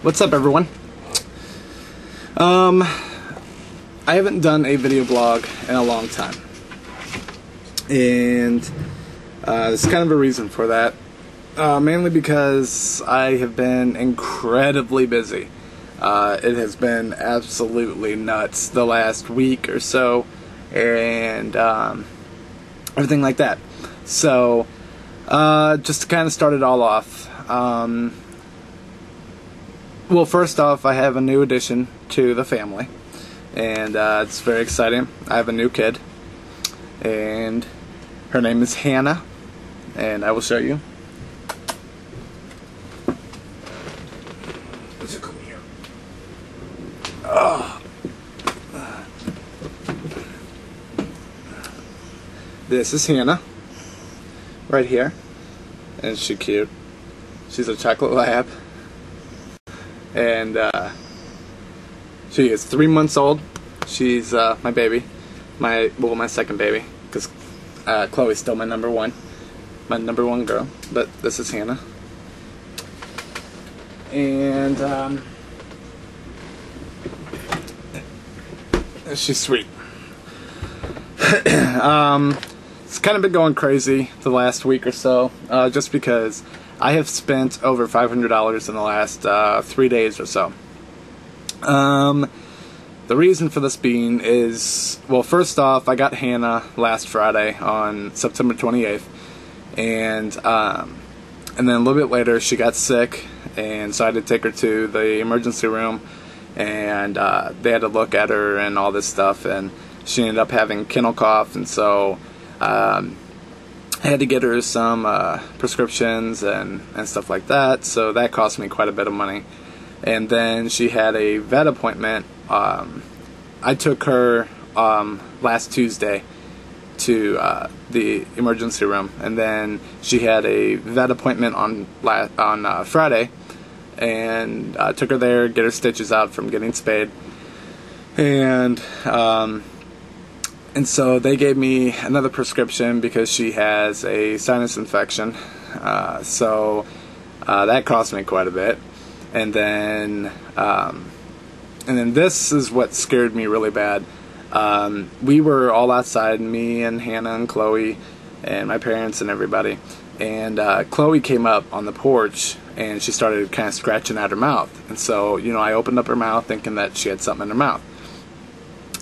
What's up, everyone? I haven't done a video blog in a long time, and there's kind of a reason for that. Mainly because I have been incredibly busy. It has been absolutely nuts the last week or so, and everything like that. So, just to kind of start it all off, well, first off, I have a new addition to the family, and it's very exciting. I have a new kid, and her name is Hannah, and I will show you. Come here. Oh. This is Hannah, right here, and she's cute. She's a chocolate lab. And she is 3 months old. She's my baby, my second baby, because Chloe's still my number one girl. But this is Hannah, and she's sweet. It's kind of been going crazy the last week or so, just because I have spent over $500 in the last 3 days or so. The reason for this being is, well, first off, I got Hannah last Friday on September 28th, and then a little bit later she got sick, and so I had to take her to the emergency room, and they had to look at her and all this stuff, and she ended up having kennel cough, and so I had to get her some prescriptions and stuff like that, so that cost me quite a bit of money. And then she had a vet appointment. I took her last Tuesday to the emergency room, and then she had a vet appointment on Friday, and I took her there, get her stitches out from getting spayed, and so they gave me another prescription because she has a sinus infection, so that cost me quite a bit. And then this is what scared me really bad. We were all outside, me and Hannah and Chloe and my parents and everybody, and Chloe came up on the porch and she started kind of scratching at her mouth, and so, you know, I opened up her mouth thinking that she had something in her mouth.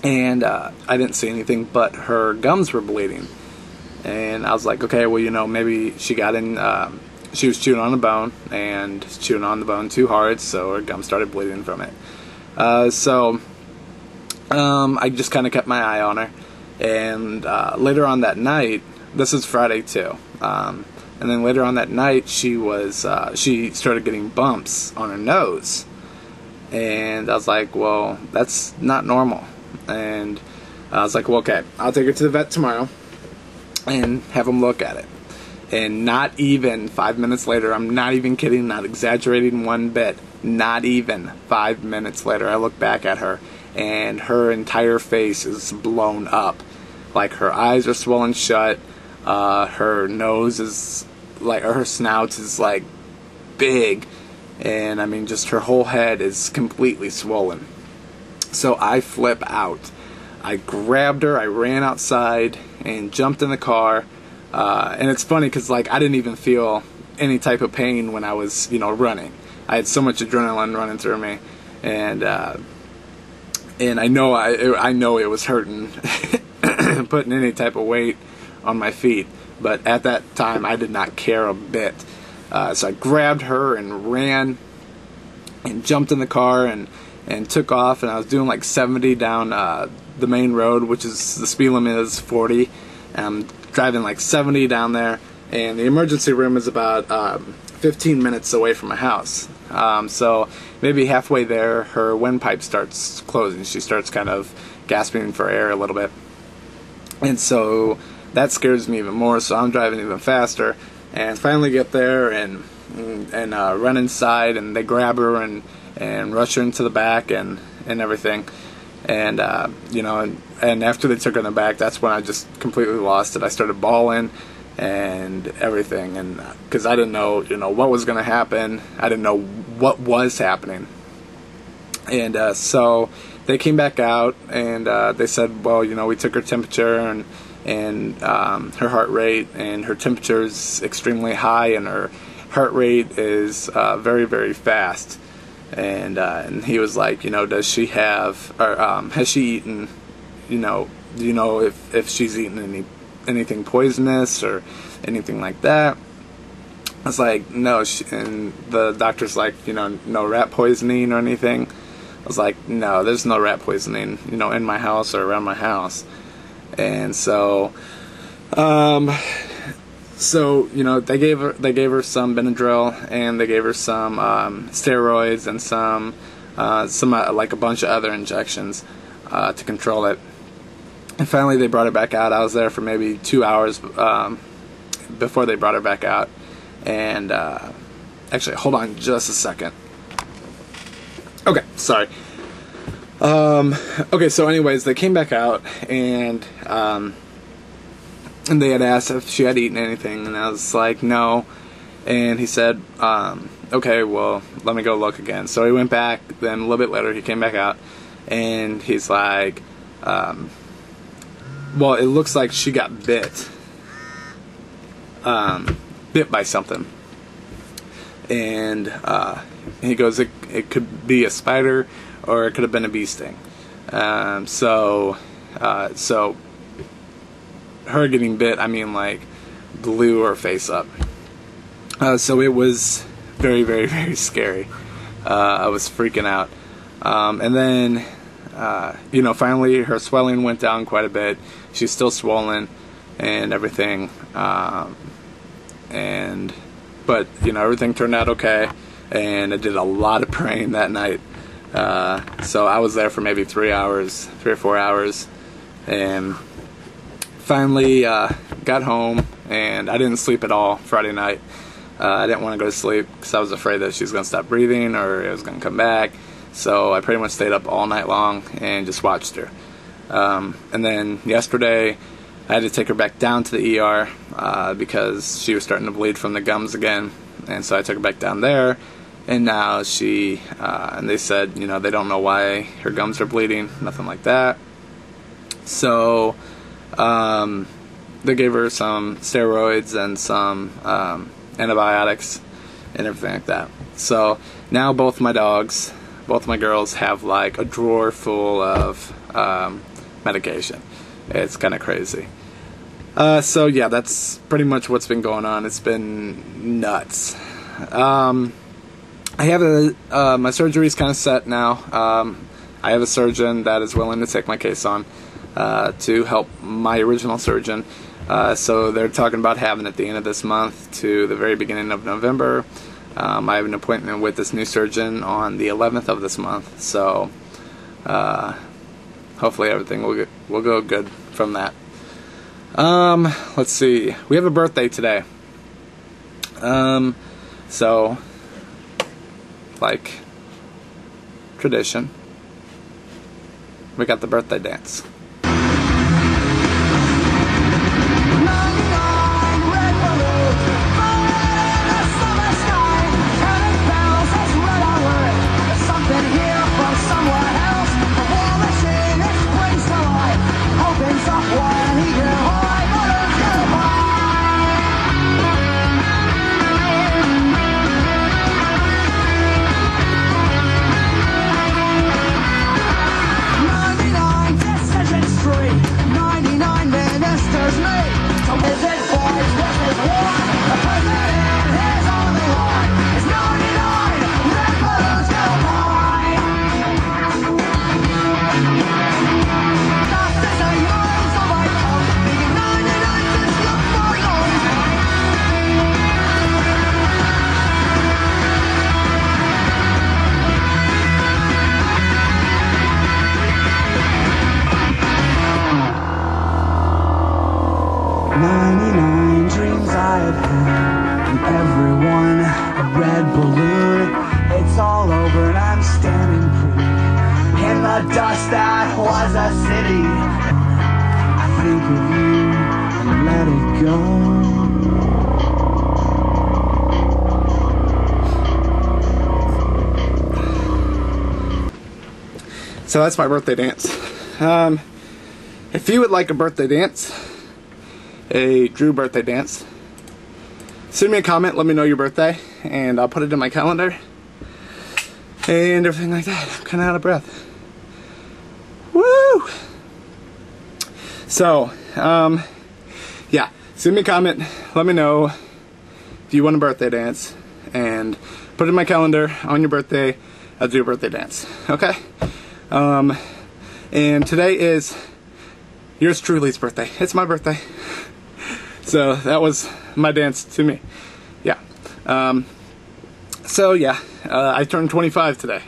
And I didn't see anything, but her gums were bleeding. And I was like, okay, well, you know, maybe she got in, she was chewing on a bone, and chewing on the bone too hard, so her gums started bleeding from it. So I just kind of kept my eye on her. And later on that night, this is Friday too, and then later on that night, she started getting bumps on her nose. And I was like, well, that's not normal. And I was like, well, okay, I'll take her to the vet tomorrow and have them look at it. And not even 5 minutes later, I'm not even kidding, not exaggerating one bit, not even 5 minutes later, I look back at her, and her entire face is blown up. Like, her eyes are swollen shut, her nose is, like, her snout is, like, big, and I mean, just her whole head is completely swollen. So I flip out. I grabbed her, I ran outside and jumped in the car, and it's funny because, like, I didn't even feel any type of pain when I was, you know, running. I had so much adrenaline running through me, and I know it was hurting putting any type of weight on my feet, but at that time I did not care a bit. So I grabbed her and ran and jumped in the car and took off, and I was doing like 70 down the main road, which is, the speed limit is 40. I'm driving like 70 down there, and the emergency room is about 15 minutes away from my house. So maybe halfway there, her windpipe starts closing. She starts kind of gasping for air a little bit, and so that scares me even more, so I'm driving even faster, and finally get there and run inside, and they grab her and rush her into the back and everything. And you know, and after they took her in the back, that's when I just completely lost it. I started bawling and everything, and because I didn't know, you know, what was going to happen. I didn't know what was happening. And so they came back out, and they said, well, you know, we took her temperature and her heart rate, and her temperature is extremely high, and her heart rate is very, very fast. And he was like, you know, does she have, or has she eaten, you know, do you know if she's eaten anything poisonous or anything like that? I was like, no. And the doctor's like, you know, no rat poisoning or anything. I was like, no, there's no rat poisoning, you know, in my house or around my house. And so, you know, they gave her some Benadryl, and they gave her some steroids and some like a bunch of other injections to control it. And finally, they brought her back out. I was there for maybe 2 hours before they brought her back out. And actually, hold on just a second. Okay, sorry. Okay, so anyways, they came back out, and they had asked if she had eaten anything, and I was like, no. And he said, okay, well, let me go look again. So he went back, then a little bit later he came back out, and he's like, well, it looks like she got bit by something. And he goes, it could be a spider, or it could have been a bee sting. So her getting bit, I mean, like, blew her face up. So it was very, very, very scary. I was freaking out. And then, you know, finally her swelling went down quite a bit. She's still swollen and everything. But, you know, everything turned out okay. And I did a lot of praying that night. So I was there for maybe 3 or 4 hours. And finally got home, and I didn't sleep at all Friday night. I didn't want to go to sleep because I was afraid that she was going to stop breathing or it was going to come back. So I pretty much stayed up all night long and just watched her. And then yesterday I had to take her back down to the ER because she was starting to bleed from the gums again. And so I took her back down there, and now and they said, you know, they don't know why her gums are bleeding, nothing like that. So they gave her some steroids and some antibiotics and everything like that. So now both my girls have like a drawer full of medication. It's kind of crazy. So yeah, that's pretty much what's been going on. It's been nuts. I have my surgery's kind of set now. I have a surgeon that is willing to take my case on to help my original surgeon. So they're talking about having it at the end of this month to the very beginning of November. I have an appointment with this new surgeon on the 11th of this month. So hopefully everything will go good from that. Let's see. We have a birthday today. So, like tradition, we got the birthday dance. Everyone, a red balloon. It's all over and I'm standing pretty in the dust that was a city. I think of you and let it go. So that's my birthday dance. If you would like a birthday dance, a Drew birthday dance, send me a comment, let me know your birthday, and I'll put it in my calendar and everything like that. I'm kind of out of breath. Woo! So, yeah, send me a comment, let me know if you want a birthday dance, and put it in my calendar on your birthday. I'll do a birthday dance, okay? And today is yours truly's birthday. It's my birthday. So that was my dance to me. Yeah. So yeah, I turned 25 today.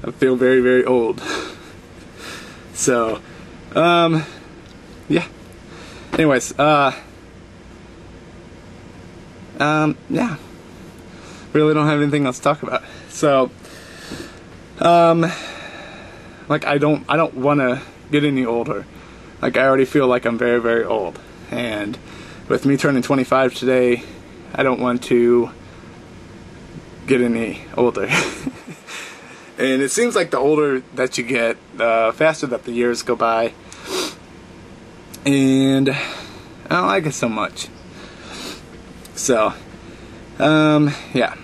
I feel very, very old. So, yeah. Anyways, yeah. Really don't have anything else to talk about. So, like I don't want to get any older. Like I already feel like I'm very, very old. And with me turning 25 today, I don't want to get any older. And it seems like the older that you get, the faster that the years go by. And I don't like it so much. So, yeah.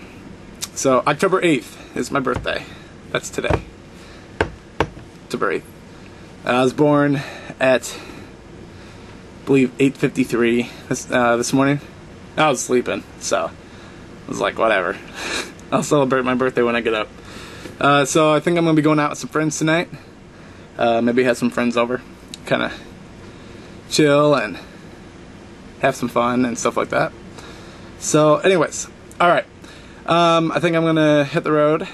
So October 8th is my birthday. That's today. October 8th. I was born at, I believe, 8:53 this morning. I was sleeping, so I was like, whatever. I'll celebrate my birthday when I get up. So I think I'm going to be going out with some friends tonight. Maybe have some friends over. Kind of chill and have some fun and stuff like that. So anyways, alright. I think I'm going to hit the road.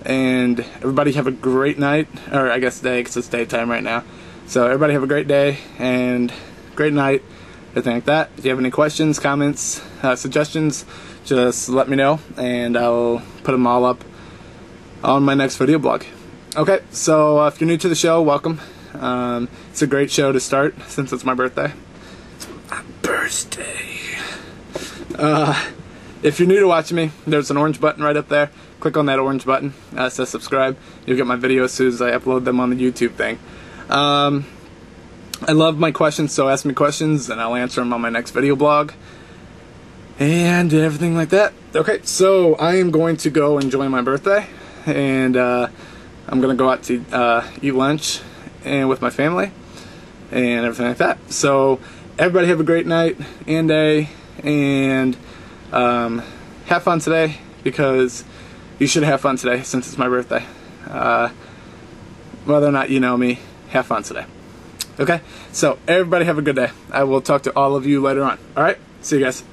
And everybody have a great night, or I guess day, because it's daytime right now. So everybody have a great day and great night, everything like that. If you have any questions, comments, suggestions, just let me know, and I'll put them all up on my next video blog. Okay, so if you're new to the show, welcome. It's a great show to start since it's my birthday. It's my birthday. If you're new to watching me, there's an orange button right up there. Click on that orange button. It says subscribe. You'll get my videos as soon as I upload them on the YouTube thing. I love my questions, so ask me questions and I'll answer them on my next video blog. And everything like that. Okay, so I am going to go enjoy my birthday. And I'm going to go out to eat lunch and with my family. And everything like that. So everybody have a great night and day. And have fun today, because you should have fun today since it's my birthday. Whether or not you know me, have fun today. Okay? So everybody have a good day. I will talk to all of you later on. Alright? See you guys.